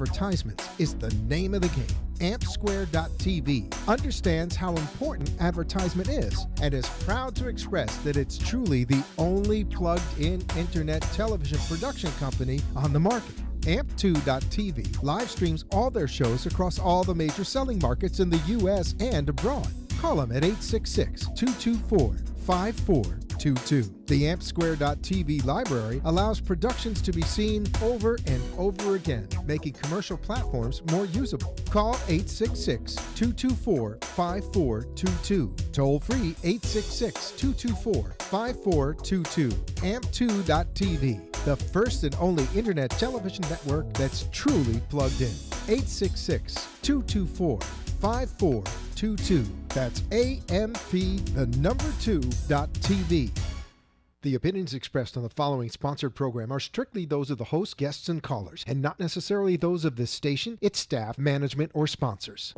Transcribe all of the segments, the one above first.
advertisements is the name of the game. AmpSquare.tv understands how important advertisement is and is proud to express that it's truly the only plugged-in internet television production company on the market. Amp2.tv live streams all their shows across all the major selling markets in the U.S. and abroad. Call them at 866-224-5422. The AmpSquare.tv library allows productions to be seen over and over again, making commercial platforms more usable. Call 866-224-5422. Toll free 866-224-5422. Amp2.tv, the first and only internet television network that's truly plugged in. 866-224-5422. That's AMP2.TV. The opinions expressed on the following sponsored program are strictly those of the host, guests, and callers, and not necessarily those of this station, its staff, management, or sponsors.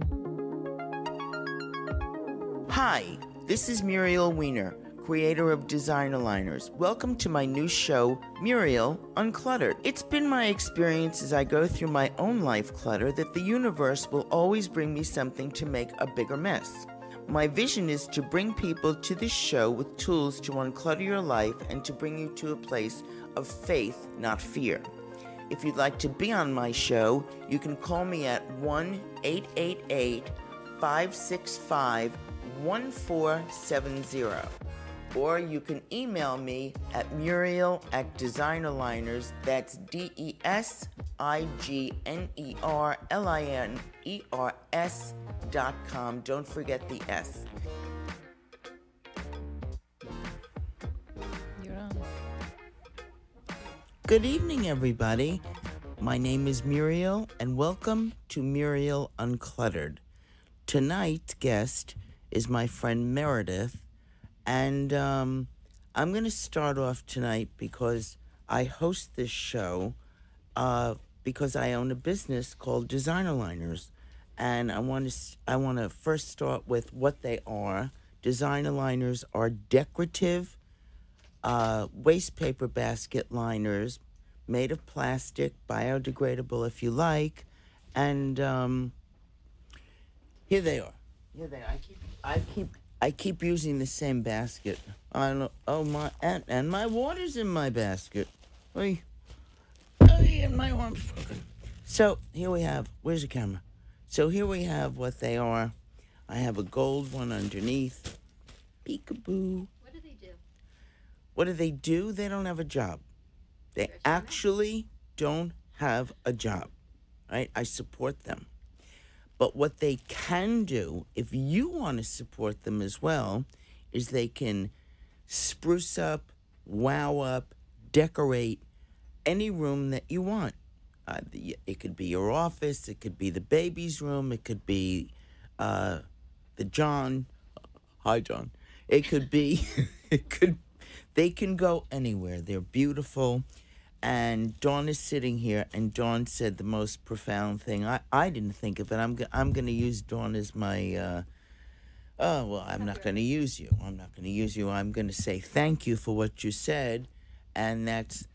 Hi, this is Muriel Weiner, creator of Design Aligners. Welcome to my new show, Muriel Uncluttered. It's been my experience as I go through my own life clutter that the universe will always bring me something to make a bigger mess. My vision is to bring people to this show with tools to unclutter your life and to bring you to a place of faith, not fear. If you'd like to be on my show, you can call me at 1-888-565-1470. Or you can email me at Muriel@designaligners, that's DESIGNERLINERS.com. Don't forget the S. You're on. Good evening, everybody. My name is Muriel, and welcome to Muriel Uncluttered. Tonight's guest is my friend Meredith, and I'm going to start off tonight because I host this show because I own a business called Design Aligners. And I want to first start with what they are. Design Aligners are decorative waste paper basket liners made of plastic, biodegradable if you like. And here they are. Here they are. I keep using the same basket. And my water's in my basket. Oy, and my arm's broken. So here we have. Where's the camera? So here we have what they are. I have a gold one underneath. Peekaboo. What do they do? What do they do? They don't have a job. They actually don't have a job. Right? I support them. But what they can do, if you want to support them as well, is they can spruce up, wow up, decorate any room that you want. It could be your office, it could be the baby's room, it could be the John. Hi, John. It could be, they can go anywhere. They're beautiful. And Dawn is sitting here, and Dawn said the most profound thing. I didn't think of it. I'm going to use Dawn as my, I'm not going to use you. I'm not going to use you. I'm going to say thank you for what you said. And that's,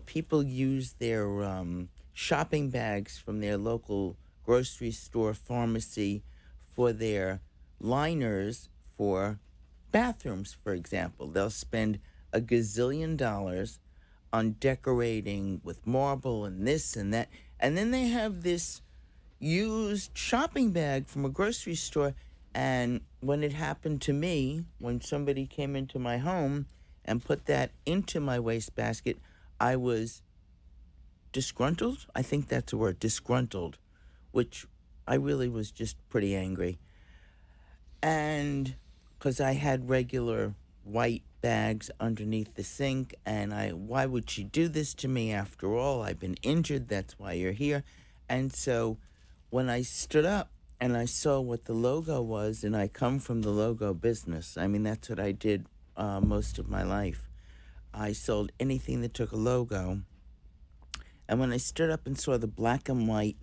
people use their shopping bags from their local grocery store, pharmacy, for their liners for bathrooms, for example. They'll spend a gazillion dollars on decorating with marble and this and that. And then they have this used shopping bag from a grocery store. And when it happened to me, when somebody came into my home and put that into my wastebasket, I was disgruntled. I think that's the word, disgruntled, which I really was just pretty angry. And because I had regular white bags underneath the sink, and why would she do this to me? After all, I've been injured. That's why you're here. And so when I stood up and I saw what the logo was, and I come from the logo business. I mean, that's what I did most of my life. I sold anything that took a logo. And when I stood up and saw the black and white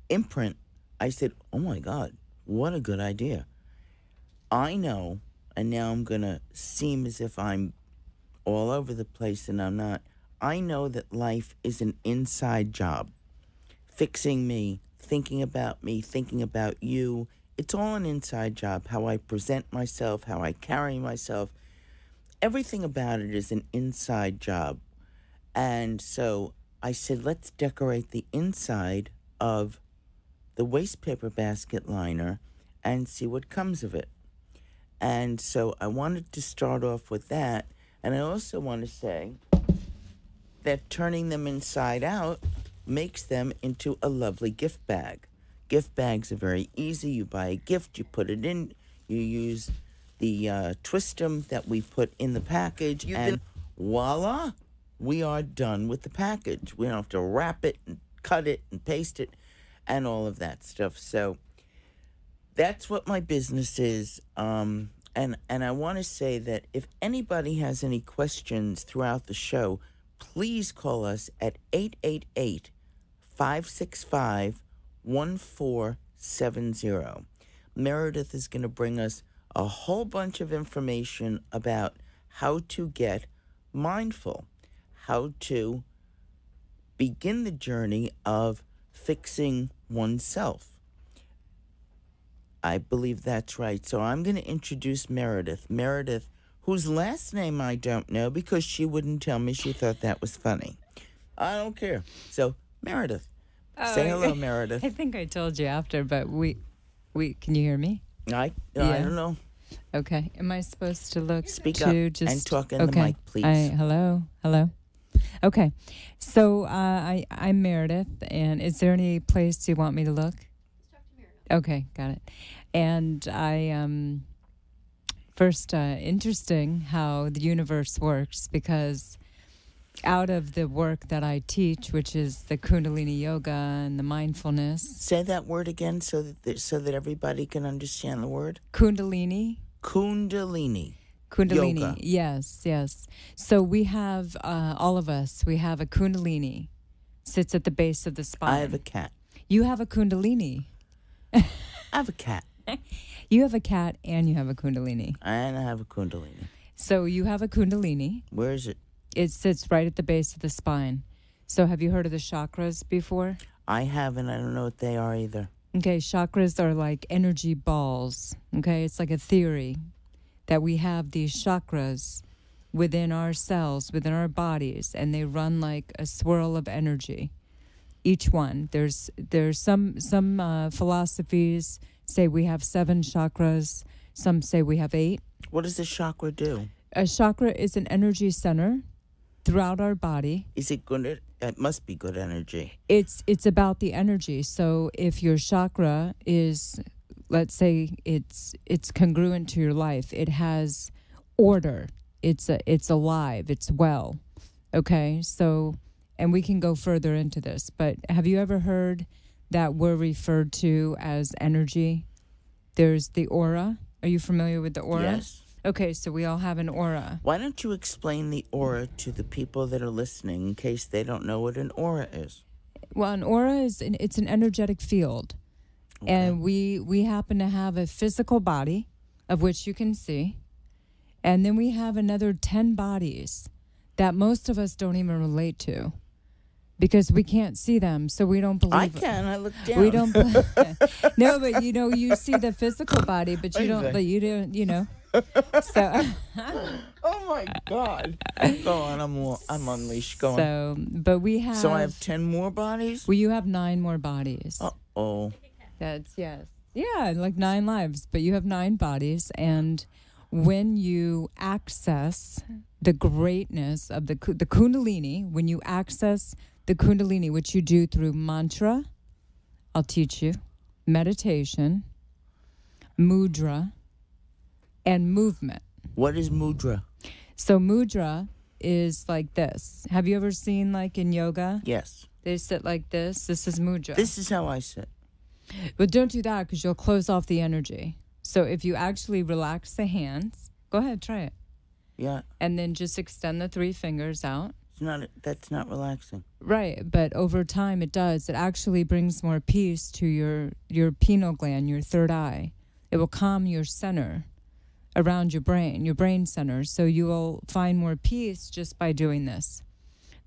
imprint, I said, oh my God, what a good idea. I know, and now I'm going to seem as if I'm all over the place, and I'm not. I know that life is an inside job. fixing me, thinking about you. It's all an inside job. How I present myself, how I carry myself. Everything about it is an inside job. And so I said, let's decorate the inside of the waste paper basket liner and see what comes of it. And so I wanted to start off with that. And I also want to say that turning them inside out makes them into a lovely gift bag. Gift bags are very easy. You buy a gift, you put it in, you use the twist 'em that we put in the package, and voila, we are done with the package. We don't have to wrap it and cut it and paste it and all of that stuff. So that's what my business is. And I want to say that if anybody has any questions throughout the show, please call us at 888-565-1470. Meredith is going to bring us a whole bunch of information about how to get mindful, how to begin the journey of fixing oneself. I believe that's right. So I'm going to introduce Meredith. Meredith, whose last name I don't know because she wouldn't tell me. She thought that was funny. I don't care. So, Meredith. Say hello, Meredith. I think I told you after, but we can you hear me? I don't know. Okay. Am I supposed to look Speak to up just and talk in the mic, please. Hello. Okay. So I'm Meredith, and is there any place you want me to look? Talk to Muriel. Okay, got it. And I first interesting how the universe works, because out of the work that I teach, which is the Kundalini Yoga and the mindfulness. Say that word again so that everybody can understand the word. Kundalini. Kundalini. Kundalini. Yoga. Yes. So we have, all of us, we have a Kundalini, sits at the base of the spine. I have a cat. You have a Kundalini. I have a cat. You have a cat and you have a Kundalini. And I have a Kundalini. So you have a Kundalini. Where is it? It sits right at the base of the spine. So have you heard of the chakras before? I haven't. I don't know what they are either. Okay, chakras are like energy balls. Okay, it's like a theory that we have these chakras within our cells, within our bodies, and they run like a swirl of energy. Each one. There's some philosophies say we have 7 chakras. Some say we have 8. What does a chakra do? A chakra is an energy center throughout our body. Is it good? It must be good energy. It's about the energy. So if your chakra is, let's say, it's congruent to your life, it has order. It's alive. It's well. Okay. So, and we can go further into this. But have you ever heard that we're referred to as energy? There's the aura. Are you familiar with the aura? Yes. Okay, so we all have an aura. Why don't you explain the aura to the people that are listening in case they don't know what an aura is? Well, an aura it's an energetic field. Okay. And we happen to have a physical body, of which you can see. And then we have another 10 bodies that most of us don't even relate to, because we can't see them, so we don't believe. I can. I look down. We don't. No, but you see the physical body, but you don't. But you don't. So. Oh my God! Go on. I'm unleashed. Go on. So, but we have. So I have 10 more bodies. Well, you have 9 more bodies. Oh. That's yes. Yeah, like 9 lives, but you have 9 bodies, and when you access the greatness of the Kundalini, when you access the Kundalini, which you do through mantra, I'll teach you, meditation, mudra, and movement. What is mudra? So mudra is like this. Have you ever seen, like, in yoga? Yes. They sit like this. This is mudra. This is how I sit. But don't do that, because you'll close off the energy. So if you actually relax the hands, go ahead, try it. Yeah. And then just extend the 3 fingers out. That's not relaxing. Right, but over time it does. It actually brings more peace to your pineal gland, your third eye. It will calm your center around your brain center. So you will find more peace just by doing this.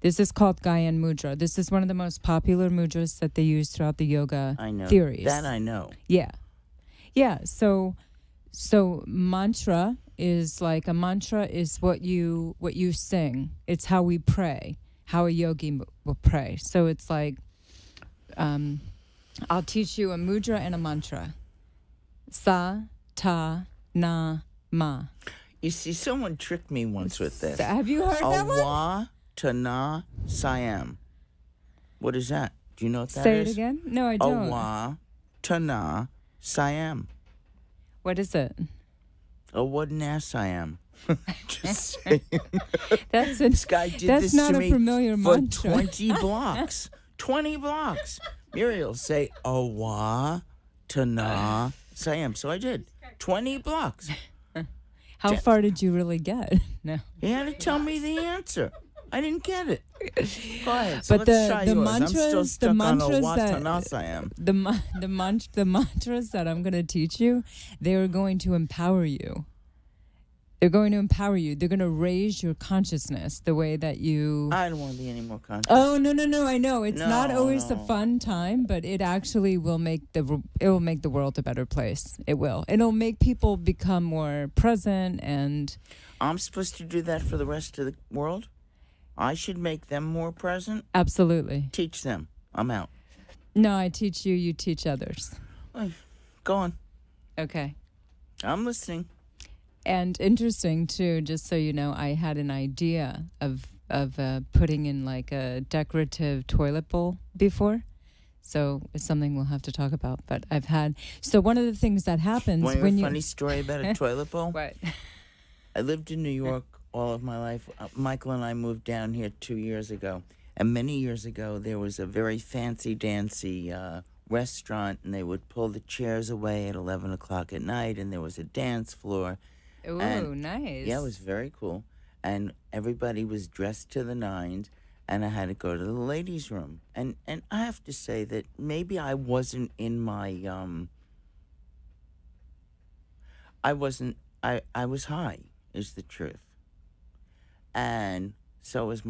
This is called Gyan Mudra. This is one of the most popular mudras that they use throughout the yoga I know. theories. That I know. Yeah. Yeah. So mantra is like a mantra is what you sing. It's how we pray, how a yogi will pray. So it's like, I'll teach you a mudra and a mantra. Sa, ta, na, ma. You see, someone tricked me once with this. Have you heard that one? Awa, Tana, Siam. What is that? Do you know what that Say is? it again? No, I don't. Awa, Tana, Siam. What is it? Oh, what an ass I am. Just saying. This guy did that's this not to a me familiar for mantra. 20 blocks. 20 blocks. Muriel, say Awa, Tana, Siam. So I did. 20 blocks. How far did you really get? No. He had to tell me the answer. I didn't get it. Go ahead. So But let's try the yours. mantras, I'm still stuck on Awa, that Tana, Siam. the mantras that I'm going to teach you, they are going to empower you. They're going to empower you. They're going to raise your consciousness the way that you... I don't want to be any more conscious. Oh, no. I know. It's not No, always no. a fun time, but it actually will make it will make the world a better place. It will. It'll make people become more present and... I'm supposed to do that for the rest of the world? I should make them more present? Absolutely. Teach them. I'm out. No, I teach you, you teach others. Go on. Okay. I'm listening. And interesting too, just so you know, I had an idea of putting in like a decorative toilet bowl before. So it's something we'll have to talk about. But I've had one of the things that happens Want when a you funny story about a toilet bowl? What? I lived in New York all of my life. Michael and I moved down here 2 years ago. And many years ago, there was a very fancy-dancy restaurant, and they would pull the chairs away at 11 o'clock at night, and there was a dance floor. Ooh, And, nice. Yeah, it was very cool. And everybody was dressed to the nines, and I had to go to the ladies' room. And I have to say that maybe I wasn't in my I was high, is the truth. And so was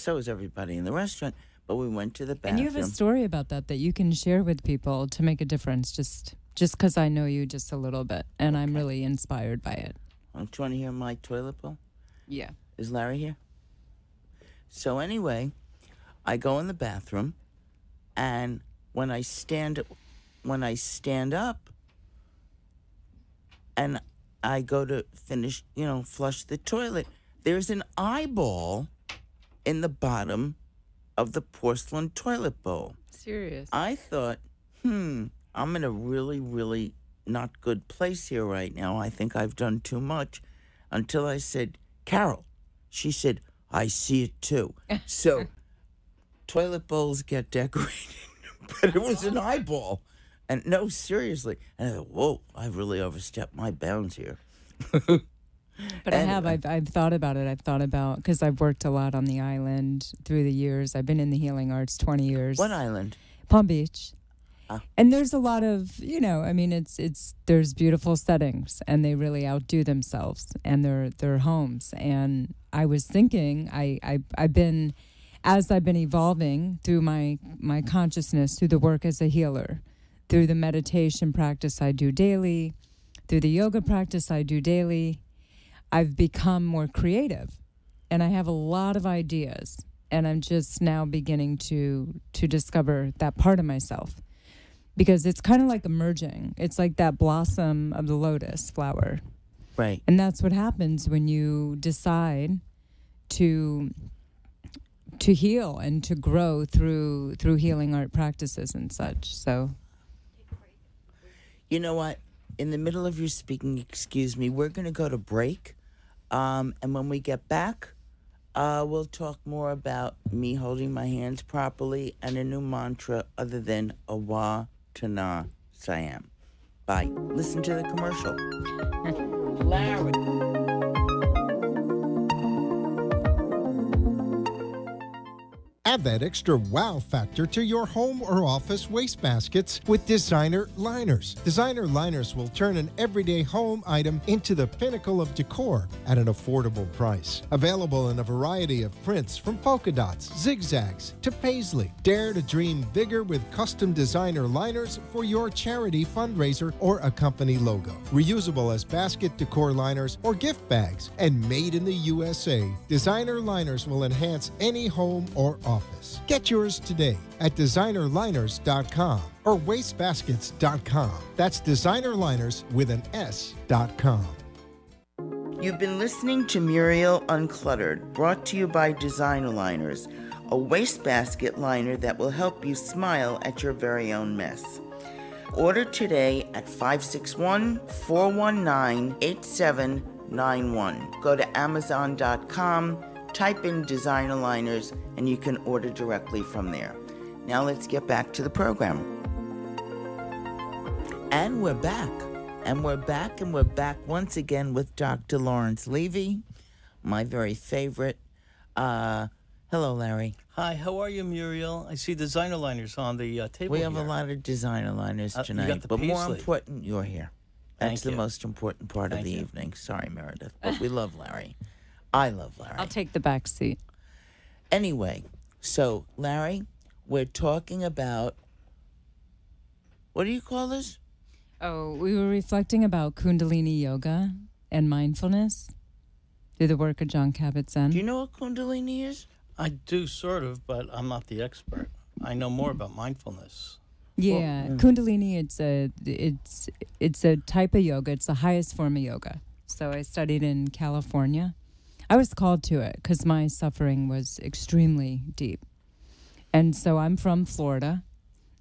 so was everybody in the restaurant, but we went to the bathroom. And you have a story about that you can share with people to make a difference, just because I know you just a little bit, and I'm really inspired by it. Don't you want to hear my toilet bowl? Yeah. Is Larry here? So anyway, I go in the bathroom, and when I stand up, and I go to finish, flush the toilet, there's an eyeball in the bottom of the porcelain toilet bowl. Serious. I thought, I'm in a really, really not good place here right now. I think I've done too much. Until I said, Carol. She said, I see it too. So toilet bowls get decorated, but it was an eyeball. And no, seriously. And I thought, whoa, I really overstepped my bounds here. But I've thought about it. I've thought about, because I've worked a lot on the island through the years. I've been in the healing arts 20 years. What island? Palm Beach. Ah. And there's a lot of, there's beautiful settings, and they really outdo themselves and their homes. And I was thinking, I've been evolving through my consciousness, through the work as a healer, through the meditation practice I do daily, through the yoga practice I do daily, I've become more creative, and I have a lot of ideas, and I'm just now beginning to discover that part of myself, because it's kind of like emerging. It's like that blossom of the lotus flower. Right. And that's what happens when you decide to heal and to grow through healing art practices and such. So, you know what? In the middle of your speaking, excuse me, we're going to go to break. And when we get back, we'll talk more about me holding my hands properly and a new mantra other than Awa Tana Siam. Bye. Listen to the commercial. Larry. Add that extra wow factor to your home or office wastebaskets with designer liners. Designer liners will turn an everyday home item into the pinnacle of decor at an affordable price. Available in a variety of prints from polka dots, zigzags to paisley. Dare to dream bigger with custom designer liners for your charity fundraiser or a company logo. Reusable as basket decor liners or gift bags, and made in the USA. Designer liners will enhance any home or office. Get yours today at designerliners.com or wastebaskets.com. That's designerliners with an S.com. You've been listening to Muriel Uncluttered, brought to you by Designer Liners, a wastebasket liner that will help you smile at your very own mess. Order today at 561-419-8791. Go to Amazon.com, type in Designer Liners, and you can order directly from there. Now let's get back to the program. And we're back. And we're back once again with Dr. Lawrence Levy, my very favorite. Hello, Larry. Hi, how are you, Muriel? I see designer liners on the table We have here. a lot of designer liners You tonight, got the but more paisley. important, you're here. That's Thank the you. most important part of Thank the you. evening. Sorry, Meredith, but we love Larry. I love Larry. I'll take the back seat. Anyway, so, Larry, we're talking about, what do you call this? Oh, we were reflecting about Kundalini yoga and mindfulness through the work of John Kabat-Zinn. Do you know what Kundalini is? I do sort of, but I'm not the expert. I know more about mindfulness. Yeah, Kundalini. It's a type of yoga. It's the highest form of yoga. So I studied in California. I was called to it because my suffering was extremely deep, and so I'm from Florida,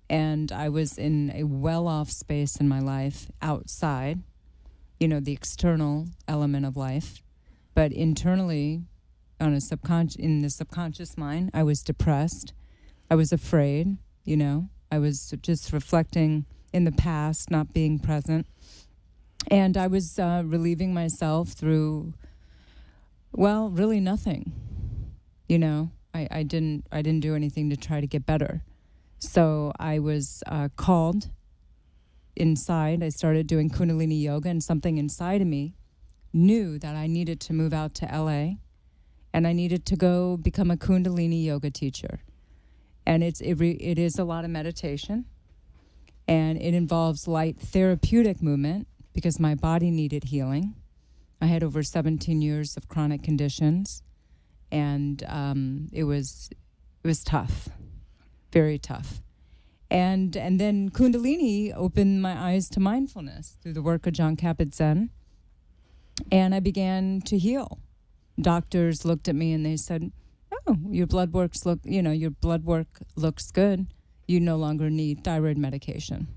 and I was in a well-off space in my life outside, the external element of life, but internally, in the subconscious mind, I was depressed. I was afraid. I was just reflecting in the past, not being present. And I was relieving myself through, well, really nothing. I didn't do anything to try to get better. So I was called inside. I started doing Kundalini yoga, and something inside of me knew that I needed to move out to LA, and I needed to go become a Kundalini yoga teacher. And it is a lot of meditation, and it involves light therapeutic movement because my body needed healing. I had over 17 years of chronic conditions, and it was tough, very tough. And then Kundalini opened my eyes to mindfulness through the work of John Kabat-Zinn, and I began to heal. Doctors looked at me and they said, "Oh, your blood work looks good. You no longer need thyroid medication.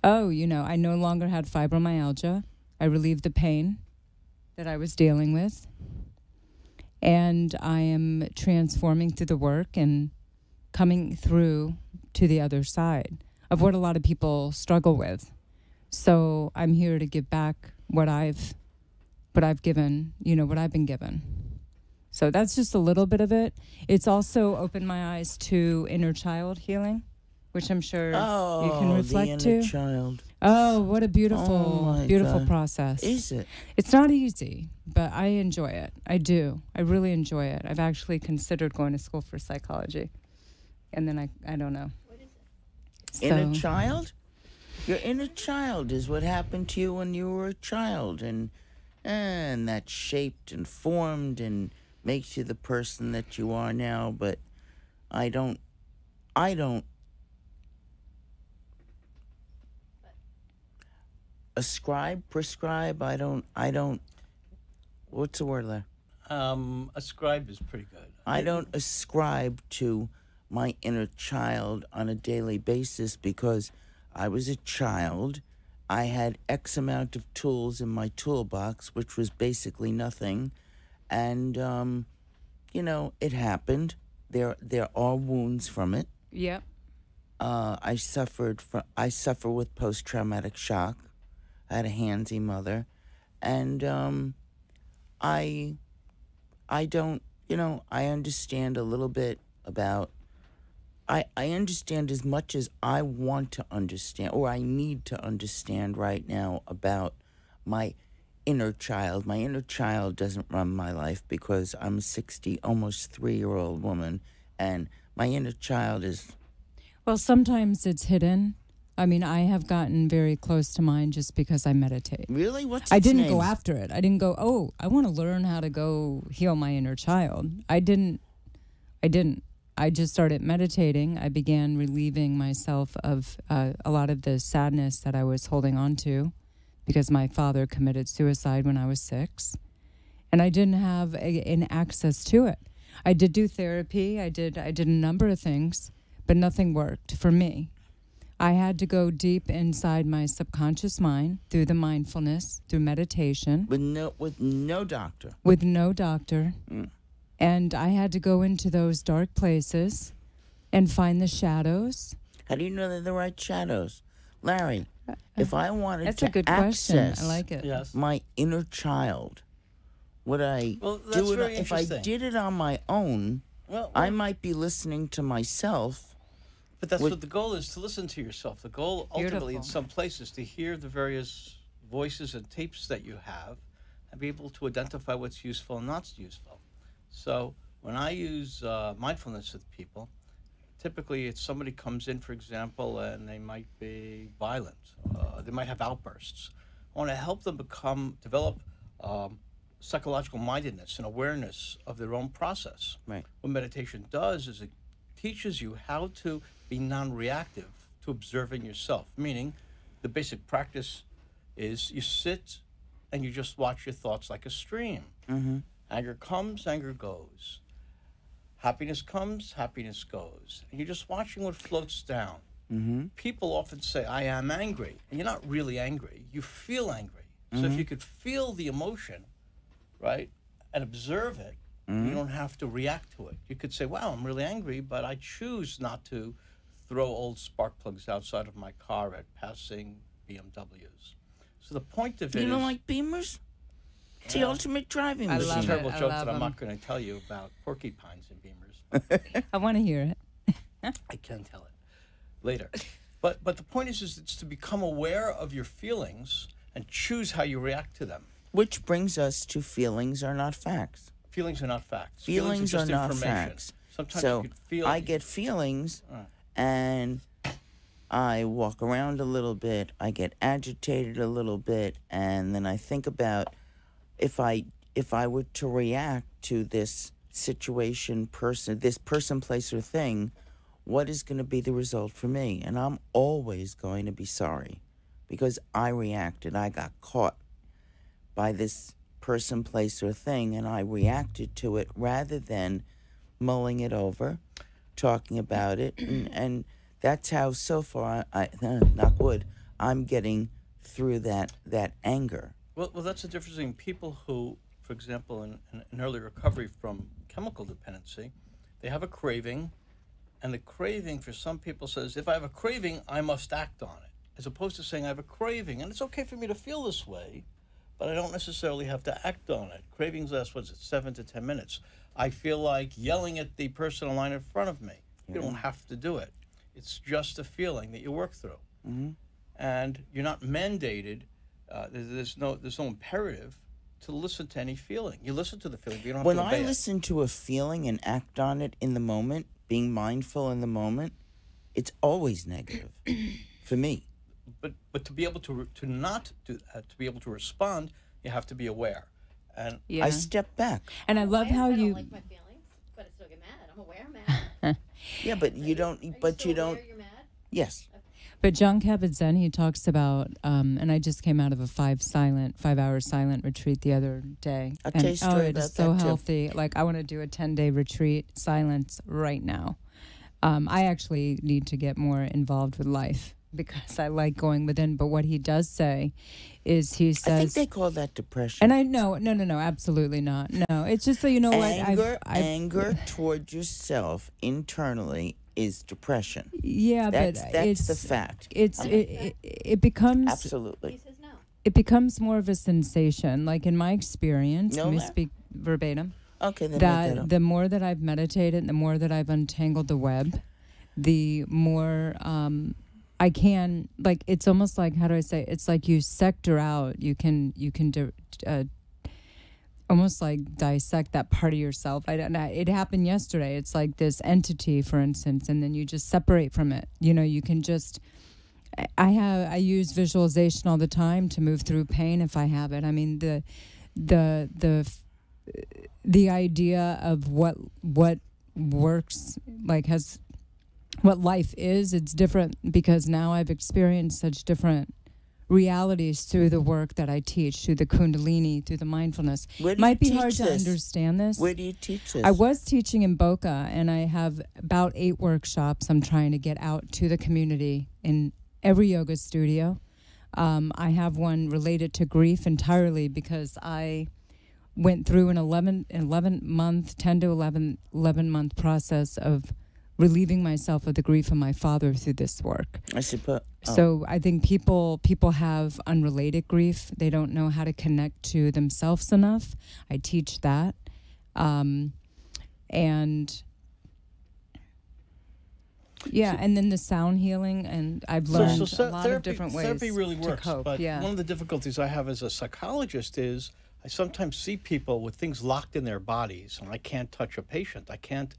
Oh, I no longer had fibromyalgia. I relieved the pain that I was dealing with. And I am transforming through the work and coming through to the other side of what a lot of people struggle with. So I'm here to give back what I've given, what I've been given." So that's just a little bit of it. It's also opened my eyes to inner child healing, which I'm sure you can reflect the inner to. child. Oh, what a Oh beautiful, my beautiful God. process. Is it? It's not easy, but I enjoy it. I do. I really enjoy it. I've actually considered going to school for psychology. And then I don't know. What is it? Inner child? Your inner child is what happened to you when you were a child, and that shaped and formed and makes you the person that you are now. But I don't prescribe. I don't. What's the word there? Ascribe is pretty good. I don't ascribe to my inner child on a daily basis because I was a child. I had X amount of tools in my toolbox, which was basically nothing. And, it happened. There are wounds from it. Yep. I suffer with post-traumatic shock. I had a handsy mother. And I don't, I understand a little bit about. I understand as much as I want to understand, or I need to understand right now about my inner child. My inner child doesn't run my life because I'm a 60, almost 3-year-old woman, and my inner child is. Well, sometimes it's hidden. I mean, I have gotten very close to mine just because I meditate. Really? What's I its didn't name? go after it. I didn't go, oh, I want to learn how to go heal my inner child. I didn't. I just started meditating. I began relieving myself of a lot of the sadness that I was holding on to because my father committed suicide when I was 6. And I didn't have an access to it. I did do therapy. I did a number of things, but nothing worked for me. I had to go deep inside my subconscious mind through the mindfulness, through meditation. With no doctor. With no doctor. Mm. And I had to go into those dark places and find the shadows. How do you know they're the right shadows? Larry, if I wanted That's to a good question. access I like it. Yes. my inner child, would I Well, that's do it? very If I interesting. did it on my own, Well, I might be listening to myself. but that's would- what the goal is, to listen to yourself. The goal ultimately in Beautiful. some places to hear the various voices and tapes that you have and be able to identify what's useful and not useful. So when I use mindfulness with people, typically it's somebody comes in, for example, and they might be violent. They might have outbursts. I want to help them develop psychological mindedness and awareness of their own process. Right. What meditation does is it teaches you how to be non-reactive to observing yourself, meaning the basic practice is you sit and you just watch your thoughts like a stream. Mm-hmm. Anger comes, anger goes. Happiness comes, happiness goes. And you're just watching what floats down. Mm-hmm. People often say, I am angry. And you're not really angry. You feel angry. So if you could feel the emotion, right, and observe it, you don't have to react to it. You could say, wow, I'm really angry, but I choose not to throw old spark plugs outside of my car at passing BMWs. So the point of it You is... don't like Beamers? It's the ultimate driving I There's machine. a love terrible it. I joke love that I'm them. not going to tell you about porcupines and Beamers. I want to hear it. I can tell it later. But the point is it's to become aware of your feelings and choose how you react to them. Which brings us to feelings are not facts. Feelings are not facts. Feelings are just not information. facts. Sometimes So you could feel. I get feelings, Right. and I walk around a little bit. I get agitated a little bit, and then I think about if I were to react to this situation, this person, place, or thing, what is going to be the result for me? And I'm always going to be sorry because I reacted. I got caught by this person, place, or thing, and I reacted to it rather than mulling it over, talking about it, and that's how so far I knock wood, I'm getting through that anger. Well, that's the difference between people who, for example, in early recovery from chemical dependency, they have a craving, and the craving for some people says, if I have a craving, I must act on it, as opposed to saying I have a craving, and it's okay for me to feel this way, but I don't necessarily have to act on it. Cravings last, 7 to 10 minutes. I feel like yelling at the person in line in front of me. You don't have to do it. It's just a feeling that you work through. Mm-hmm. And you're not mandated, there's no imperative to listen to any feeling. You listen to the feeling, but you don't have When to obey I it. listen to a feeling and act on it in the moment, being mindful in the moment, it's always negative for me. But to be able to not do that, to be able to respond, you have to be aware. And Yeah. I step back. And I love how I you... don't like my feelings, but I still get mad. I'm aware I'm mad. Yeah, but you don't. Are But still you don't. aware you're mad? Yes. But John Kabat-Zinn, he talks about, and I just came out of a 5-hour silent retreat the other day. I'll tell you a story it about is so that, too. healthy. Like, I want to do a 10-day retreat, silence, right now. I actually need to get more involved with life because I like going within. But what he does say is he says... I think they call that depression. And I know, no, absolutely not. No, it's just so you know what. Anger toward yourself internally is depression. Yeah, That's but the it's fact. it becomes He Absolutely. says no. it becomes more of a sensation. Like in my experience, No, let me that- speak verbatim. Okay, then make that that up. the more that I've meditated, the more that I've untangled the web, the more I can, like, it's almost like, how do I say, it's like you sector out, you can almost like dissect that part of yourself. I don't know. It happened yesterday. It's like this entity, for instance, and then you just separate from it. You know, you can just. I use visualization all the time to move through pain if I have it. I mean, the idea of what works, like, has what life is. It's different because now I've experienced such different realities through the work that I teach, through the Kundalini, through the mindfulness. Where do Might you be hard teach to this? understand this. Where do you teach this? I was teaching in Boca, and I have about 8 workshops I'm trying to get out to the community in every yoga studio. I have one related to grief entirely because I went through an 10 to 11 month process of relieving myself of the grief of my father through this work. I suppose. So I think people have unrelated grief. They don't know how to connect to themselves enough. I teach that. And yeah, and then the sound healing, and I've learned a lot of different ways Therapy really to works, cope. but Yeah. one of the difficulties I have as a psychologist is I sometimes see people with things locked in their bodies, and I can't touch a patient. I can't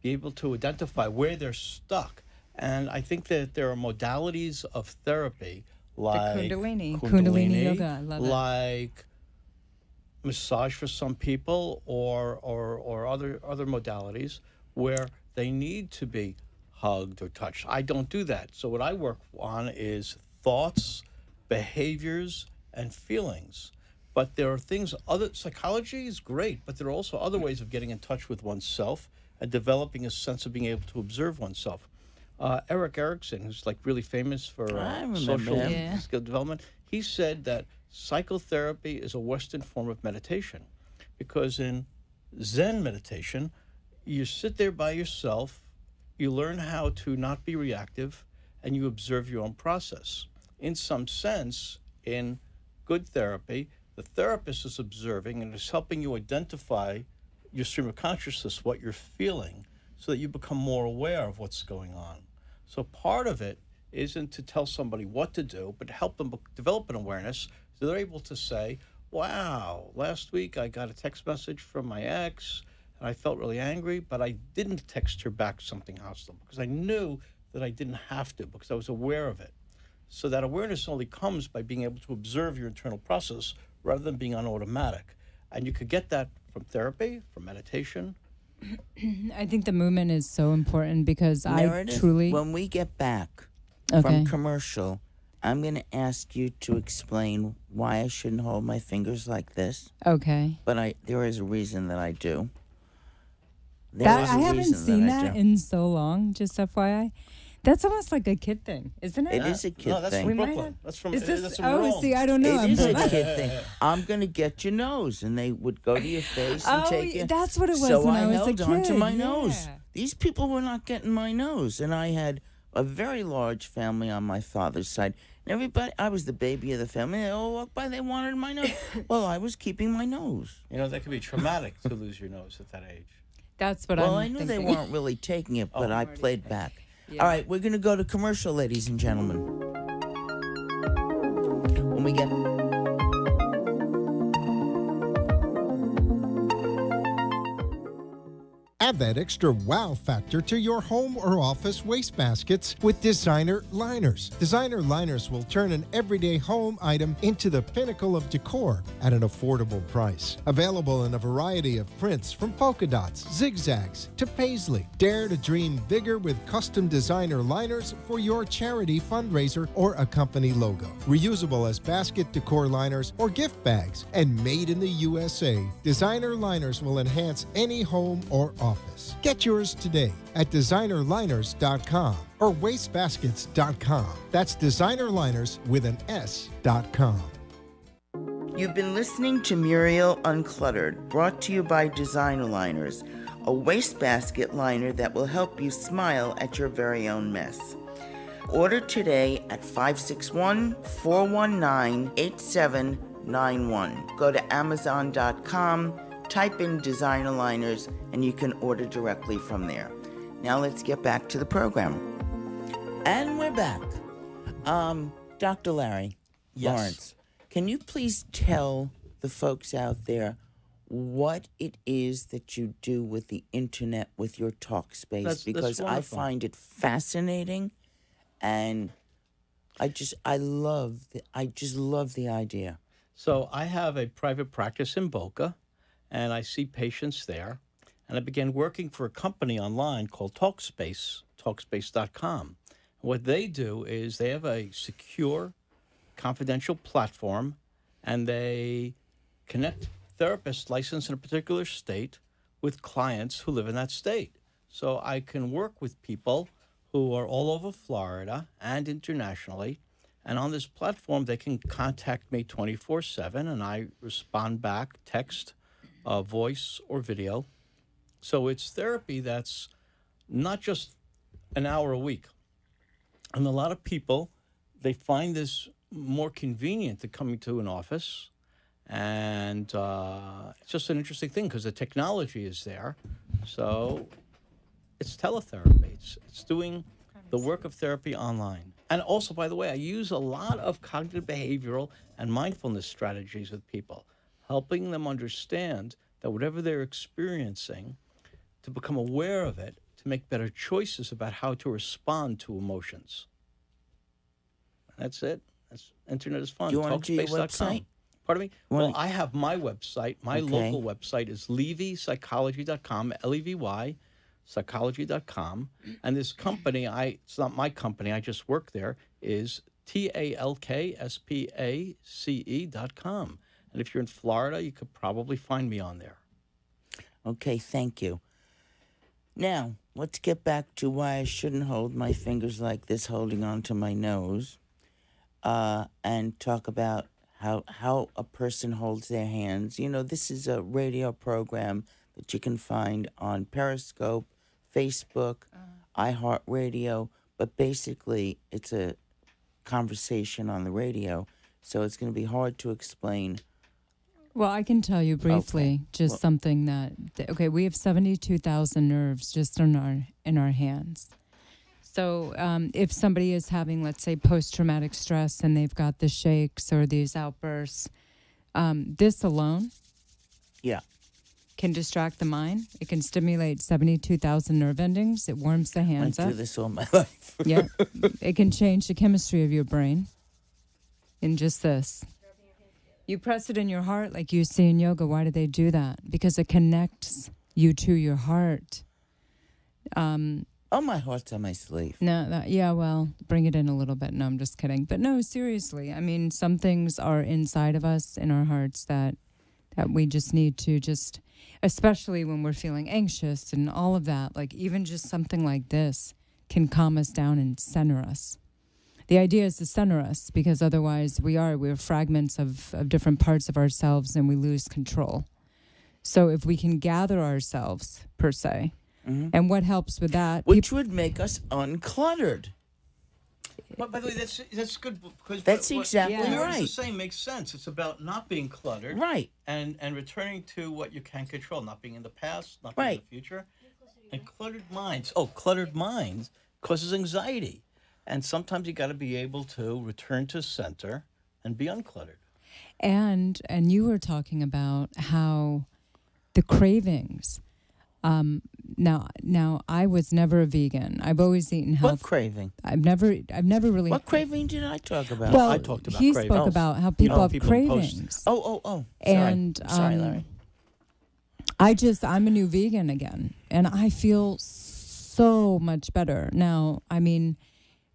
be able to identify where they're stuck. And I think that there are modalities of therapy like Kundalini yoga, I love it. like massage for some people, or other modalities where they need to be hugged or touched. I don't do that. So what I work on is thoughts, behaviors, and feelings. But there are things, other psychology is great, but there are also other ways of getting in touch with oneself and developing a sense of being able to observe oneself. Eric Erickson, who's like really famous for I remember social him. skill development, he said that psychotherapy is a Western form of meditation, because in Zen meditation, you sit there by yourself, you learn how to not be reactive, and you observe your own process. In some sense, in good therapy, the therapist is observing and is helping you identify your stream of consciousness, what you're feeling, so that you become more aware of what's going on. So part of it isn't to tell somebody what to do, but to help them develop an awareness so they're able to say, wow, last week I got a text message from my ex, and I felt really angry, but I didn't text her back something hostile because I knew that I didn't have to, because I was aware of it. So that awareness only comes by being able to observe your internal process rather than being on automatic. And you could get that from therapy, from meditation. I think the movement is so important because Meredith, I truly. when we get back Okay. from commercial, I'm going to ask you to explain why I shouldn't hold my fingers like this. Okay. But there is a reason that I do. I haven't seen that in so long, just FYI. That's almost like a kid thing, isn't it? It is a kid No, that's thing. from We might Brooklyn. have- That's from, Is this? that's from Oh, Rome. see, I don't know. It is a kid thing. I'm going to get your nose. And they would go to your face and Oh, take it. that's what it was So when I I was a held on to kid, my nose. yeah. These people were not getting my nose. And I had a very large family on my father's side. And everybody, I was the baby of the family. They all walked by, they wanted my nose. Well, I was keeping my nose. You know, that could be traumatic to lose your nose at that age. That's what Well, I'm I knew they thinking. weren't really taking it, but I played back. Yeah. All right, we're going to go to commercial, ladies and gentlemen. When we get... Add that extra wow factor to your home or office wastebaskets with designer liners. Designer liners will turn an everyday home item into the pinnacle of decor at an affordable price. Available in a variety of prints from polka dots, zigzags to paisley. Dare to dream bigger with custom designer liners for your charity fundraiser or a company logo. Reusable as basket decor liners or gift bags, and made in the USA. Designer liners will enhance any home or office. Get yours today at designerliners.com or wastebaskets.com. That's designerliners with an S.com. You've been listening to Muriel Uncluttered, brought to you by Designer Liners, a wastebasket liner that will help you smile at your very own mess. Order today at 561-419-8791. Go to Amazon.com, type in design aligners and you can order directly from there. Now let's get back to the program. And we're back. Dr. Larry Lawrence, can you please tell the folks out there what it is that you do with the internet with your talk space? Because I find it fascinating, and I just love the idea. So I have a private practice in Boca, and I see patients there. And I began working for a company online called Talkspace, Talkspace.com. What they do is they have a secure, confidential platform, and they connect therapists licensed in a particular state with clients who live in that state. So I can work with people who are all over Florida and internationally. And on this platform, they can contact me 24/7, and I respond back, text, voice, or video. So it's therapy that's not just an hour a week. And a lot of people, they find this more convenient than coming to an office. And it's just an interesting thing because the technology is there. So it's teletherapy. It's doing the work of therapy online. And also, by the way, I use a lot of cognitive behavioral and mindfulness strategies with people, helping them understand that whatever they're experiencing, to become aware of it, to make better choices about how to respond to emotions. That's it. Internet is fun. Do you want to do your website? Pardon me? Well, I have my website. My local website is levypsychology.com, Levy, psychology.com. And this company, it's not my company, I just work there, is talkspace.com. And if you're in Florida, you could probably find me on there. Okay, thank you. Now, let's get back to why I shouldn't hold my fingers like this, holding on to my nose, and talk about how a person holds their hands. You know, this is a radio program that you can find on Periscope, Facebook, iHeartRadio, but basically it's a conversation on the radio, so it's going to be hard to explain. Well, I can tell you briefly something that, we have 72,000 nerves just in our hands. So if somebody is having, let's say, post-traumatic stress and they've got the shakes or these outbursts, this alone can distract the mind. It can stimulate 72,000 nerve endings. It warms the hands up. I do this all my life. Yeah. It can change the chemistry of your brain in just this. You press it in your heart like you see in yoga. Why do they do that? Because it connects you to your heart. Oh, my heart's on my sleeve. No, well, bring it in a little bit. No, I'm just kidding. But no, seriously. I mean, some things are inside of us, in our hearts, that we just need to especially when we're feeling anxious and all of that, like even just something like this can calm us down and center us. The idea is to center us, because otherwise we're fragments of different parts of ourselves and we lose control. So if we can gather ourselves, per se, and what helps with that? Which would make us uncluttered. But by the way, that's good, because that's exactly what right. You're saying makes sense. It's about not being cluttered, right, and returning to what you can control, not being in the past, not being in the future, and cluttered minds. Oh, cluttered minds causes anxiety, and sometimes you got to be able to return to center and be uncluttered. And you were talking about how the cravings. Now I was never a vegan. I've always eaten health. What craving? I've never really. What craving did I talk about? Well, I talked about he cravings. spoke about how people have cravings. Oh. And sorry, Larry. I'm a new vegan again, and I feel so much better now. I mean,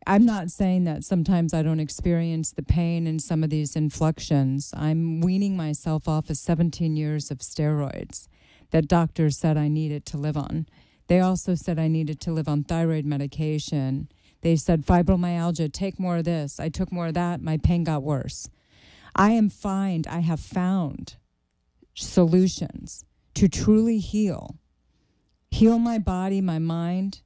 I'm not saying that sometimes I don't experience the pain in some of these inflections. I'm weaning myself off of 17 years of steroids that doctors said I needed to live on. They also said I needed to live on thyroid medication. They said fibromyalgia, take more of this. I took more of that. My pain got worse. I have found solutions to truly heal my body, my mind,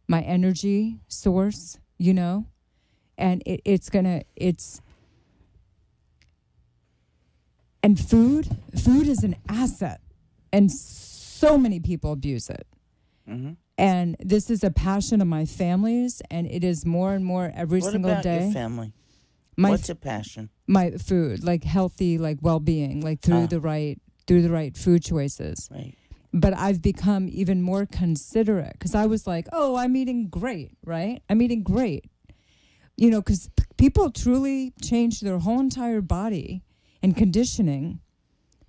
my energy source, and and food is an asset. And so many people abuse it. Mm-hmm. And this is a passion of my family's, and it is more and more every single What about day. your family? My What's a passion? My food, like healthy, like well-being, like through the right food choices. Right. But I've become even more considerate because I was like, oh, I'm eating great, right? I'm eating great. You know, because people truly change their whole entire body and conditioning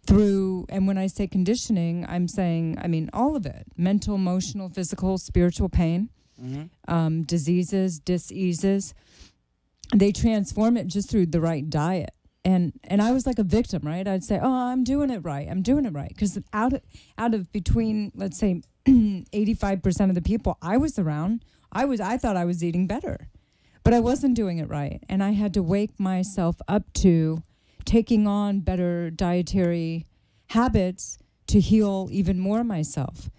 through, and when I say conditioning, I'm saying, I mean, all of it, mental, emotional, physical, spiritual pain, diseases, diseases. They transform it just through the right diet. And I was like a victim, right? I'd say, oh, I'm doing it right. I'm doing it right. Because out of between, let's say, 85% of the people I was around, I thought I was eating better. But I wasn't doing it right. And I had to wake myself up to taking on better dietary habits to heal even more myself.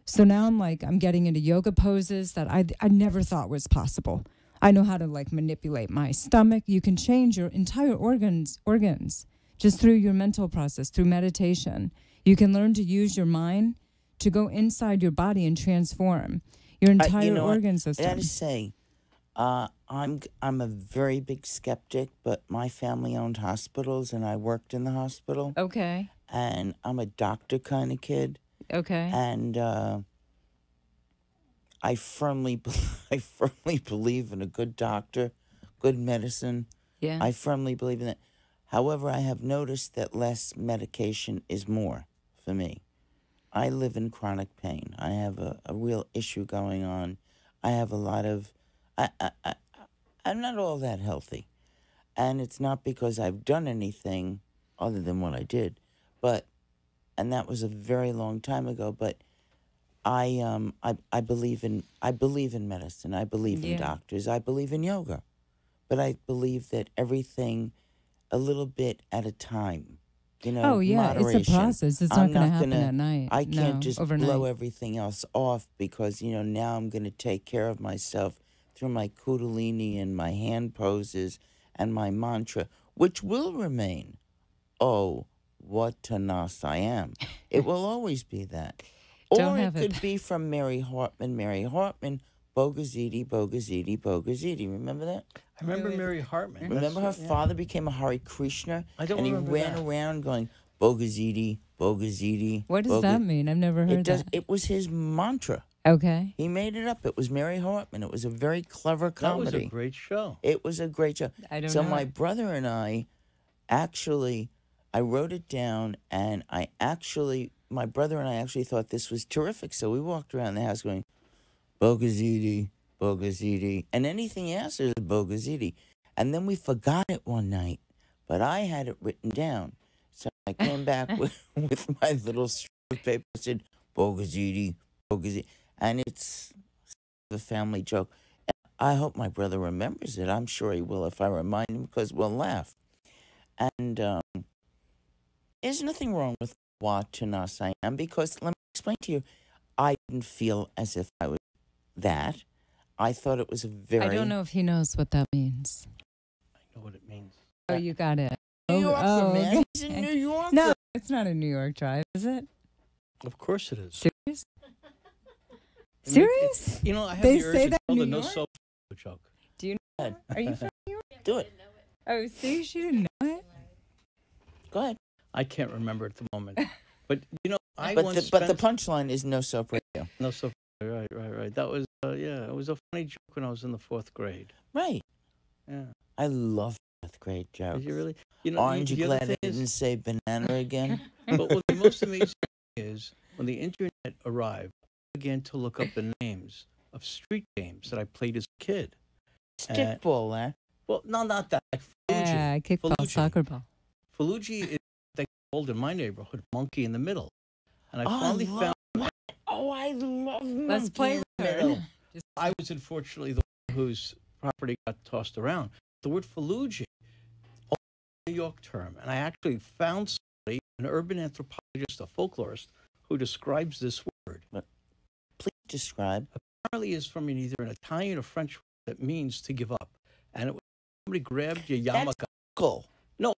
So now I'm getting into yoga poses that I never thought was possible. I know how to like manipulate my stomach. You can change your entire organs just through your mental process, through meditation. You can learn to use your mind to go inside your body and transform your entire organ system. I gotta say, I'm a very big skeptic, but my family owned hospitals and I worked in the hospital. Okay. And I'm a doctor kind of kid. Okay. And I firmly believe in a good doctor, good medicine. Yeah. I firmly believe in that. However, I have noticed that less medication is more for me. I live in chronic pain. I have a real issue going on. I have a lot of... I'm not all that healthy. And it's not because I've done anything other than what I did. And that was a very long time ago, but I believe in medicine. I believe in doctors. I believe in yoga. But I believe that everything a little bit at a time. You know, oh, yeah, moderation. It's a process. It's not going to happen at night. I can't just overnight. blow everything else off because, now I'm going to take care of myself through my kundalini and my hand poses and my mantra, which will remain, oh, what tanas I am. It will always be that. Or it could be from Mary Hartman, Bogaziti, Bogaziti, Bogaziti. Remember that? I remember Mary Hartman. Remember her father became a Hare Krishna? I don't remember remember And he ran around going, Bogaziti, Bogaziti. What does that mean? I've never heard that. It was his mantra. Okay. He made it up. It was Mary Hartman. It was a very clever comedy. That was a great show. It was a great show. I don't know. So my it. brother and I wrote it down, and my brother and I actually thought this was terrific. So we walked around the house going, Bogaziti, Bogaziti. And anything else is Bogaziti. And then we forgot it one night, but I had it written down. So I came back with my little strip of paper and said, Bogaziti, Bogaziti. And it's the family joke. And I hope my brother remembers it. I'm sure he will if I remind him because we'll laugh. And there's nothing wrong with what tanas I am because, let me explain to you, I didn't feel as if I was that. I thought it was a very... I don't know if he knows what that means. I know what it means. Oh, you got it. New Yorker, man. Okay. He's in New York. No, it's not a New York drive, is it? Of course it is. Serious? Serious? I have They the urge say to that tell in the New no York? soap joke. Do you know? Are you from New York? Do it. Oh, see, she didn't know it. Go ahead. I can't remember at the moment. But, I But once the punchline is no soap radio. No soap. Right. That was, it was a funny joke when I was in the 4th grade. Right. Yeah. I love 4th grade jokes. Did you really? Aren't you the glad other I thing didn't say banana again? But what the most amazing thing is, when the internet arrived, I began to look up the names of street games that I played as a kid. Stickball, eh? Well, no, not that. Like Yeah, kickball, Falucci. soccer ball. Falucci is they called in my neighborhood Monkey in the Middle. And I finally found... Oh, I love Monkey Let's play in with the her. Middle. I was unfortunately the one whose property got tossed around. The word Falucci, a New York term, and I actually found somebody, an urban anthropologist, a folklorist, who describes this word. Please describe. Apparently is from either an Italian or French word that means to give up. And it was somebody grabbed your yarmulke. Cool. No,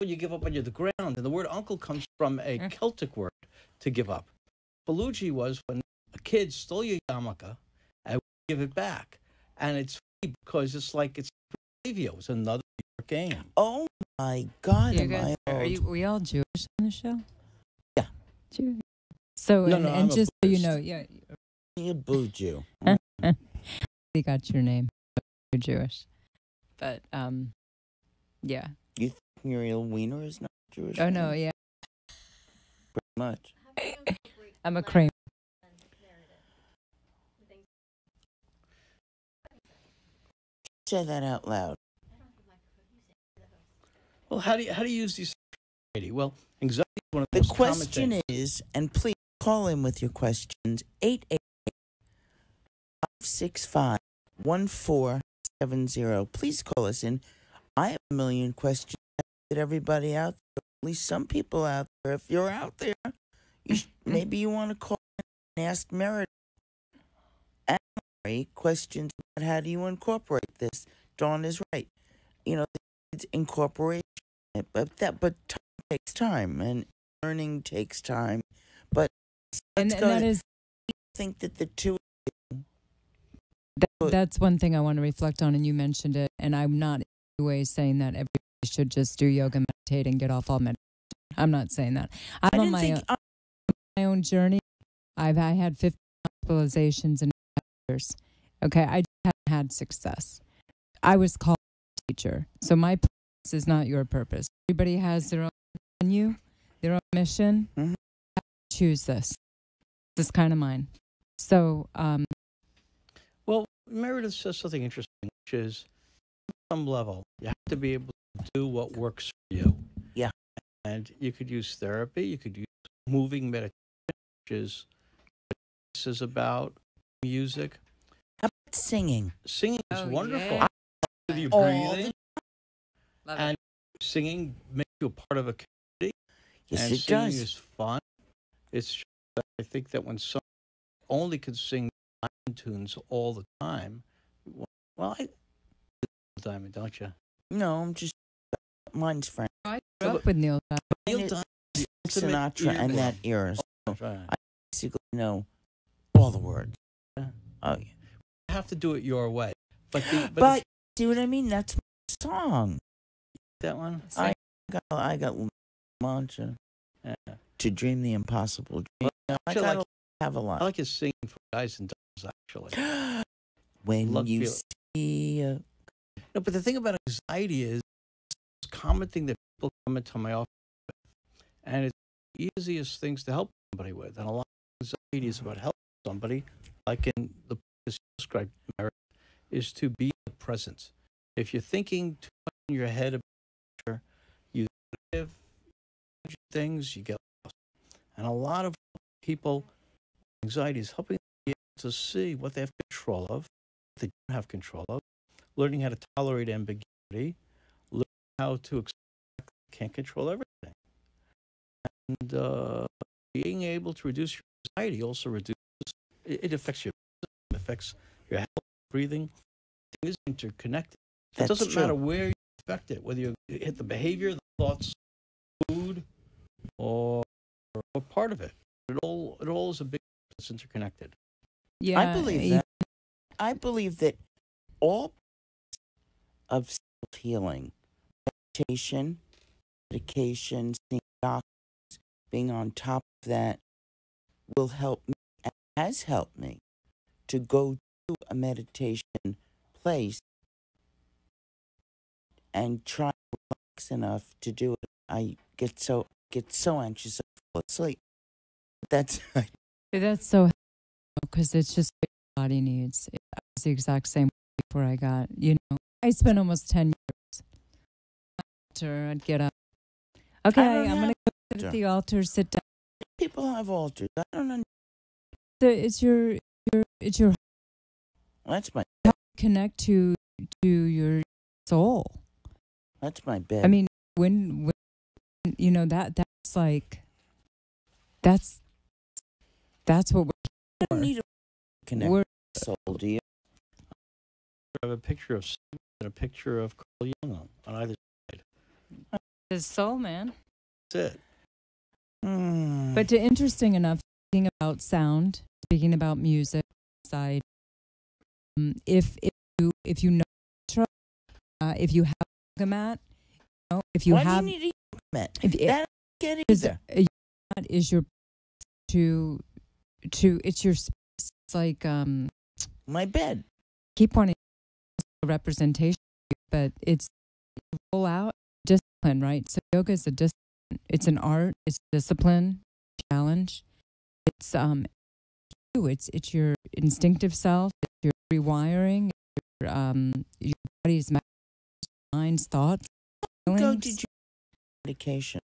when you give up on the ground. And the word uncle comes from a Celtic word to give up. Belugi was when a kid stole your yarmulke and would give it back. And it's funny because it's like it's preview. It's another game. Oh my God! You Am guys, I are old? we all Jewish on the show? Yeah. Jew. So, No, and, no, and I'm a just so you Buddhist. know, yeah, You boo Jew. you got your name. You're Jewish. But, yeah. You think Muriel Weiner is not Jewish? Oh, no, yeah. Pretty much. I'm a Kramer. Say that out loud. Well, how do you use these anxiety? Well, anxiety is one of the The most common question things. is, and please call in with your questions, 888-565-1470. Please call us in. I have a million questions that everybody out there, at least some people out there, if you're out there, maybe you want to call in and ask Meredith and Mary questions about how do you incorporate this. Dawn is right. You know, it's incorporation, but time takes time, and learning takes time. But And that is, I think that the two. that's one thing I want to reflect on, and you mentioned it, and I'm not in any way saying that everybody should just do yoga, meditate, and get off all medication. I'm not saying that. I'm on my own journey. I had 50 hospitalizations in 5 years. Okay, I haven't had success. I was called a teacher, so my purpose is not your purpose. Everybody has their own menu, their own mission. Mhm. Choose this. This is kind of mine. So, Well, Meredith says something interesting, which is, at some level, you have to be able to do what works for you. Yeah. And you could use therapy. You could use moving meditation, which is this is about music. How about singing? Singing is Oh, wonderful. yeah. With your All breathing, and singing makes you a part of a community. Yes, and it singing does. is fun. It's just that I think that when someone only could sing tunes all the time, well, I Diamond, don't you? No, I'm just mine's Frank I grew up with Neil Diamond. Neil it- Diamond, the ultimate Sinatra and earbud. that era. So That's right. I basically know all the words. Yeah. Oh, yeah. You have to do it your way. But But see what I mean? That's my song. that one, I got mantra yeah. to dream the impossible dream. I actually, gotta like- have a I lot. like his singing for guys and dolls, actually. When Love you feel- see No, but the thing about anxiety is it's a common thing that people come into my office with. And it's the easiest things to help somebody with. And a lot of anxiety is about helping somebody, like in the practice you described, Meredith, is to be in the present. If you're thinking too much in your head about the future, you live things, you get lost. And a lot of people, anxiety is helping them be able to see what they have control of, what they don't have control of, learning how to tolerate ambiguity, learning how to accept they can't control everything. And being able to reduce your anxiety also reduces, it affects your, it affects your health, breathing. It is interconnected. It That's doesn't true. matter where you affect it, whether you hit the behavior, the thoughts, food, or part of it. It all is a big, it's interconnected. Yeah, I believe that. I believe that all of self-healing, meditation, medication, seeing doctors, being on top of that will help me and has helped me to go to a meditation place and try to relax enough to do it. I get so anxious I fall asleep. That's That's so because it's just what your body needs. It was the exact same way before I got, I spent almost 10 years. After I'd get up. Okay, don't I'm going have to go to altar. the altar, sit down. people have altars. I don't know. It's your That's my connect to your soul. that's my bed. I mean, when that's like that's what I don't need to connect we're with soul, do you? I have a picture of Steve and a picture of Carl Jung on either side. His soul, man. That's it. But interesting enough, speaking about sound, speaking about music, side. If you know, if you have a yoga mat, if you Why have, do you need a yoga mat? if That I don't get is either. a yoga mat is your to it's your space. It's like My bed. keep wanting representation, but it's roll out discipline, right? So yoga is a discipline. It's an art. It's a discipline, challenge. It's it's your instinctive self. It's your rewiring. Your body's mind's thoughts. Go Feelings. did you medication?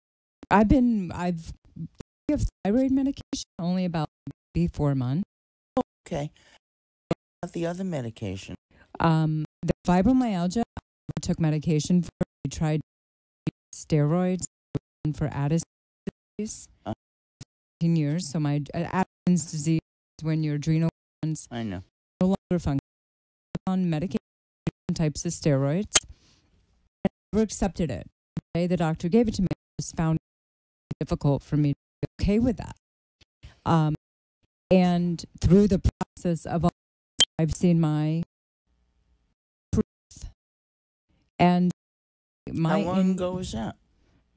I've have thyroid medication only about maybe 4 months. Okay. What about the other medication? The fibromyalgia, I took medication for. I tried steroids for Addison's disease. 15 years. So my Addison's disease is when your adrenal glands I know. no longer function. On medication, types of steroids. I never accepted it. The day the doctor gave it to me, I just found it difficult for me to be okay with that. And through the process of all, I've seen my truth. And my How long ago was that?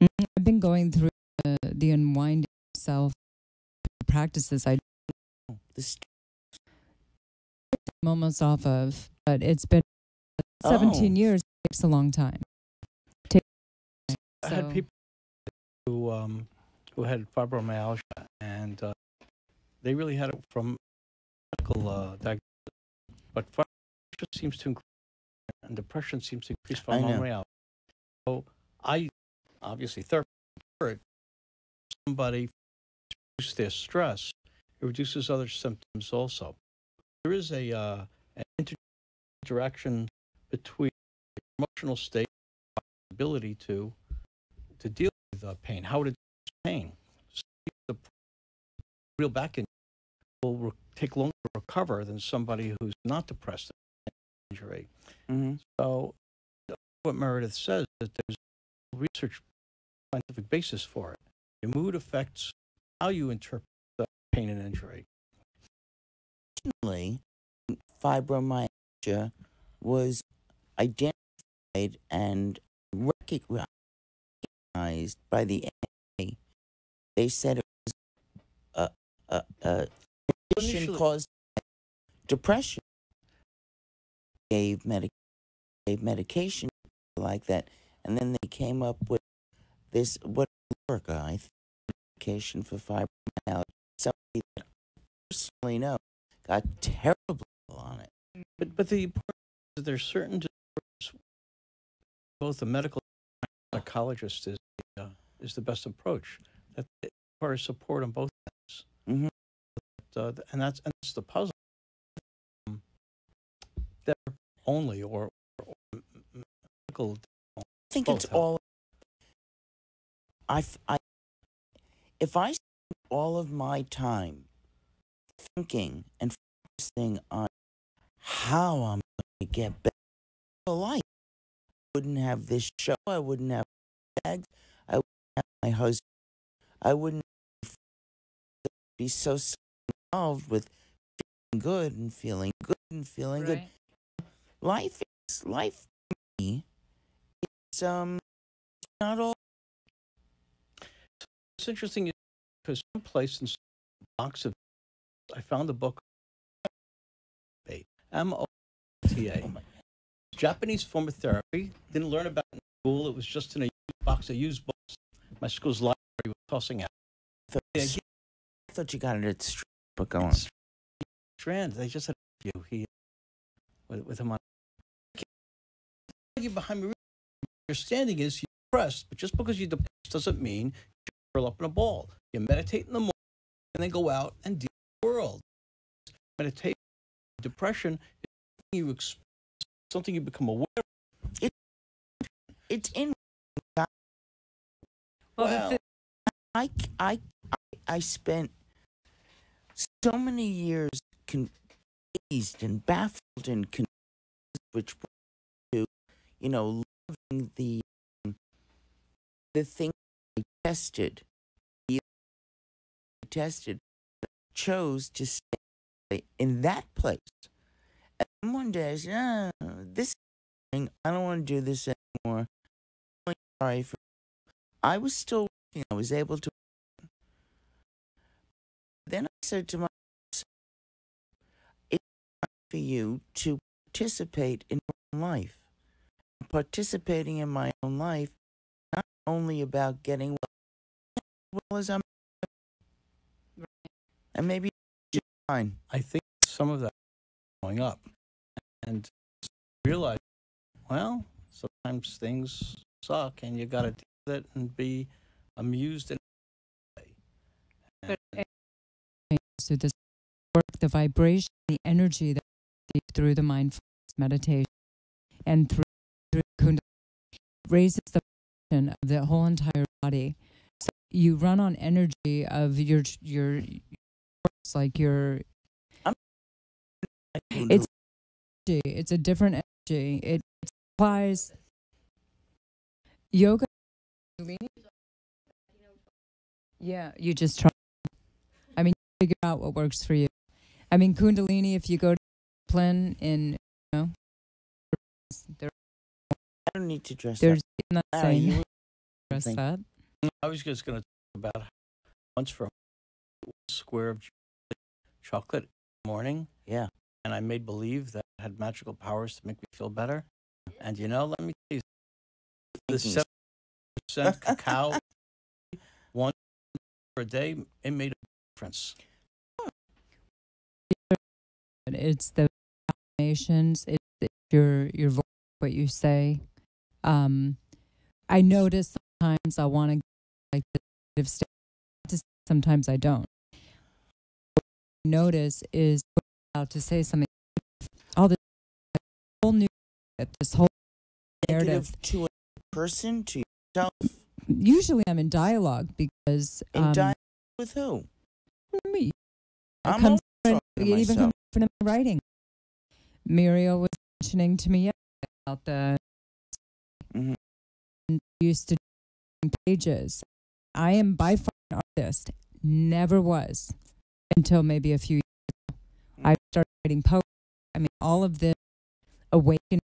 I've been going through the unwinding self practices I This I'm almost off of, but it's been 17 Oh. years. It takes a long time. I had people who had fibromyalgia, and they really had it from medical diagnosis. But fibromyalgia seems to increase, and depression seems to increase I know. fibromyalgia. So I obviously therapy somebody reduce their stress. It reduces other symptoms also. There is an interaction between emotional state and ability to deal with pain. How to deal with pain. So the real back injury will take longer to recover than somebody who's not depressed injury. Mm-hmm. So what Meredith says is that there's research scientific basis for it. Your mood affects how you interpret the pain and injury. Originally, fibromyalgia was identified and recognized by the NA. They said it was a condition Initially- caused by depression. Gave medication like that, and then they came up with this Lyrica, I think, medication for fibromyalgia. Somebody that I personally know got terribly ill on it. But the important is that there's certain disorders, both a medical and a psychologist is the best approach. That requires support on both ends. Mm-hmm. And that's the puzzle. That only or medical. I think Both it's help. all. If I spend all of my time thinking and focusing on how I'm going to get better in life, I wouldn't have this show. I wouldn't have bags. I wouldn't have my husband. I wouldn't be so involved with feeling good and feeling good and feeling good. Life for me. It's not all. It's interesting because someplace in some box of I found a book MOTA. Japanese form of therapy. Didn't learn about it in school. It was just in a box of used books. My school's library was tossing out. I thought you got it at Street, but go on. Strand. They just had a interview with him on. Behind me, your standing is you're depressed, but just because you're depressed doesn't mean you curl up in a ball. You meditate in the morning and then go out and deal with the world. Meditation, depression is something you become aware of. It's in. Well, I spent so many years confused and baffled and confused, which brought to, loving the the thing I tested, chose to stay in that place. And one day I said, this thing, I don't want to do this anymore. I'm sorry for. I was still working. I was able to. Then I said to myself, it's time for you to participate in your own life. Participating in my own life, not only about getting well as I'm, and maybe just fine. I think some of that is going up, and realize, well, sometimes things suck, and you got to deal with it and be amused. So this work, the vibration, the energy that through the mindfulness meditation and through Kundalini raises the vibration of the whole entire body. So you run on energy of your like your. It's a different energy. It applies yoga. Yeah, you just try. I mean, figure out what works for you. I mean, Kundalini, if you go to discipline in, there, I don't need to dress there's up. not saying dress think- up. I was just going to talk about how once for a square of chocolate in the morning, Yeah. and I made believe that it had magical powers to make me feel better. And let me tell you, the Thinking- 7% cacao, one per day, it made a difference. It's the affirmations. It's your voice, what you say. I notice sometimes I want to like the negative state. Sometimes I don't. What I notice is about to say something. All this whole new, this whole narrative. Negative to a person, to yourself. Usually, I'm in dialogue because In dialogue with who? me. It I'm comes always from, talking it to even myself. comes from my writing. Muriel was mentioning to me about the Mhm. used to do pages. I am by far an artist. Never was until maybe a few years ago. I started writing poetry. I mean, all of this awakening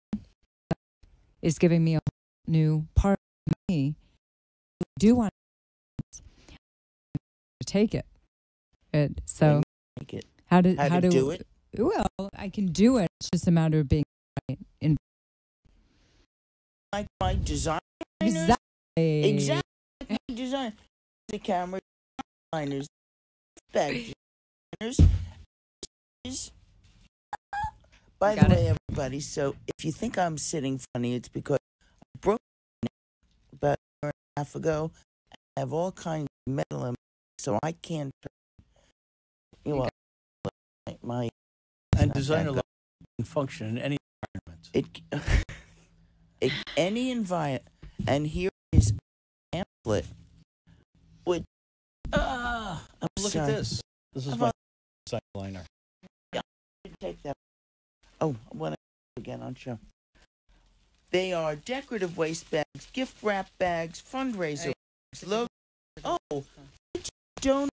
is giving me a whole new part of me. I do want to take it. So Make it. how to do it? Well, I can do it. It's just a matter of being right in Like my design. exactly. Exactly. My design. The camera designers, bag designers. By the Got it. way, everybody, so if you think I'm sitting funny, it's because I broke my neck about a year and a half ago. I have all kinds of metal in my, so I can't turn. My And not designer that life can function in any environment. any environment, and here is a pamphlet. Which I'm Look sorry. at this. This is How my about- side liner. Take that. Oh, what again on show? They are decorative waste bags, gift wrap bags, fundraiser bags, logo. Oh, it's donated.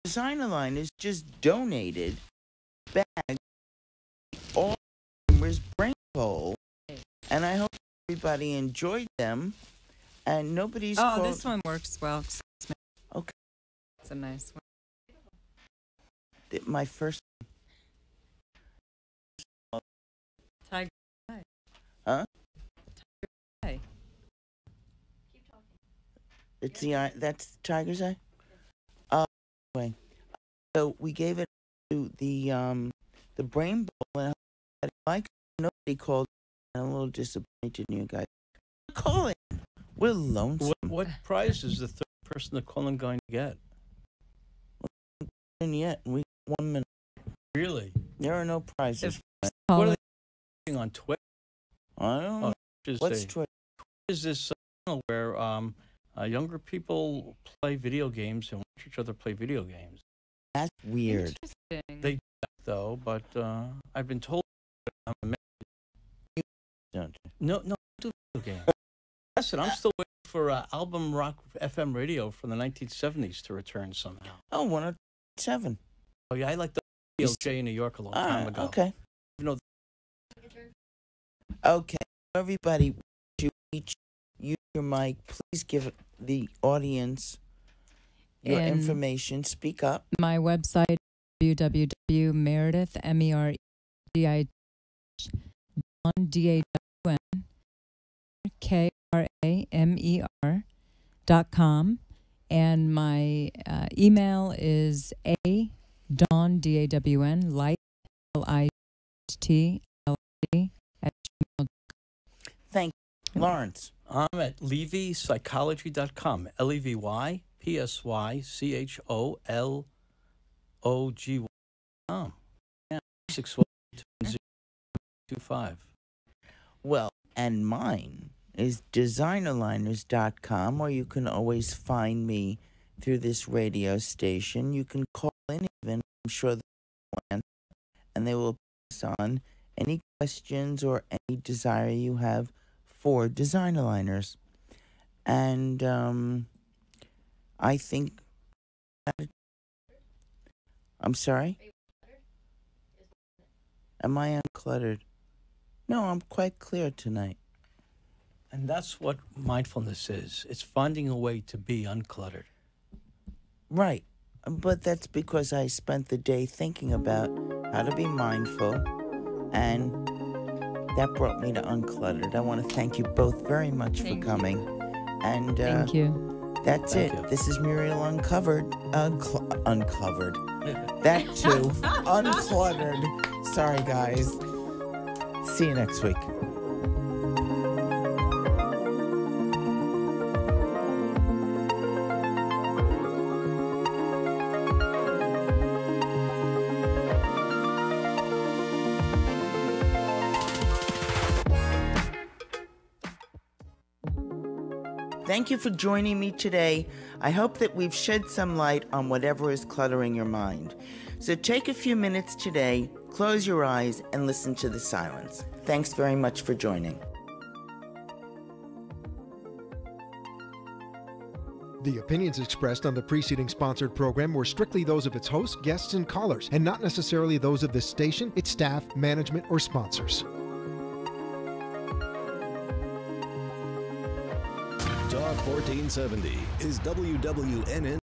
Designer Line is just donated bags. All members brain bowl, and I hope everybody enjoyed them. And nobody's Oh, called. this one works well. Excuse me. Okay. It's a nice one. My first. Tiger. Huh? Eye. It's the eye. That's Tiger's Eye. Anyway, so we gave it to the brain bowl, and I like nobody called. I'm a little disappointed in you guys. Call it. We're lonesome. What prize is the third person to call in going to get? And yet we 1 minute. Really? There are no prizes. What are they doing on Twitter? I don't know. What's Twitter? Is this channel where younger people play video games and watch each other play video games? That's weird. Interesting. They do that, though, but I've been told I'm a Don't you? no, do video games. Listen, I'm still waiting for album rock FM radio from the 1970s to return somehow. Oh, 107. Oh, yeah, I like the LJ in New York a long time ago. Okay. You know, Okay. Everybody, would you each use your mic. Please give the audience your And information. Speak up. my website, www.meredith, MEREDITH, DAWN, and my email is dawn, DAWN, light, LIGHT, at gmail. Thank you. Lawrence. I'm at levypsychology.com. LEVYPSYCHOLOGY.com. Yeah, 612-2025. Well, and mine is designerliners.com, or you can always find me through this radio station. You can call in even. I'm sure they will answer, and they will pass on any questions or any desire you have for designer liners. And I think... I'm sorry? Am I uncluttered? No, I'm quite clear tonight. And that's what mindfulness is. It's finding a way to be uncluttered. Right. But that's because I spent the day thinking about how to be mindful, and that brought me to Uncluttered. I want to thank you both very much for coming. And Thank you. that's Thank it. you. This is Muriel Uncovered. Uncovered. That too. Uncluttered. Sorry, guys. See you next week. Thank you for joining me today. I hope that we've shed some light on whatever is cluttering your mind. So take a few minutes today, close your eyes, and listen to the silence. Thanks very much for joining. The opinions expressed on the preceding sponsored program were strictly those of its hosts, guests, and callers, and not necessarily those of this station, its staff, management, or sponsors. Talk 1470 is WWNN.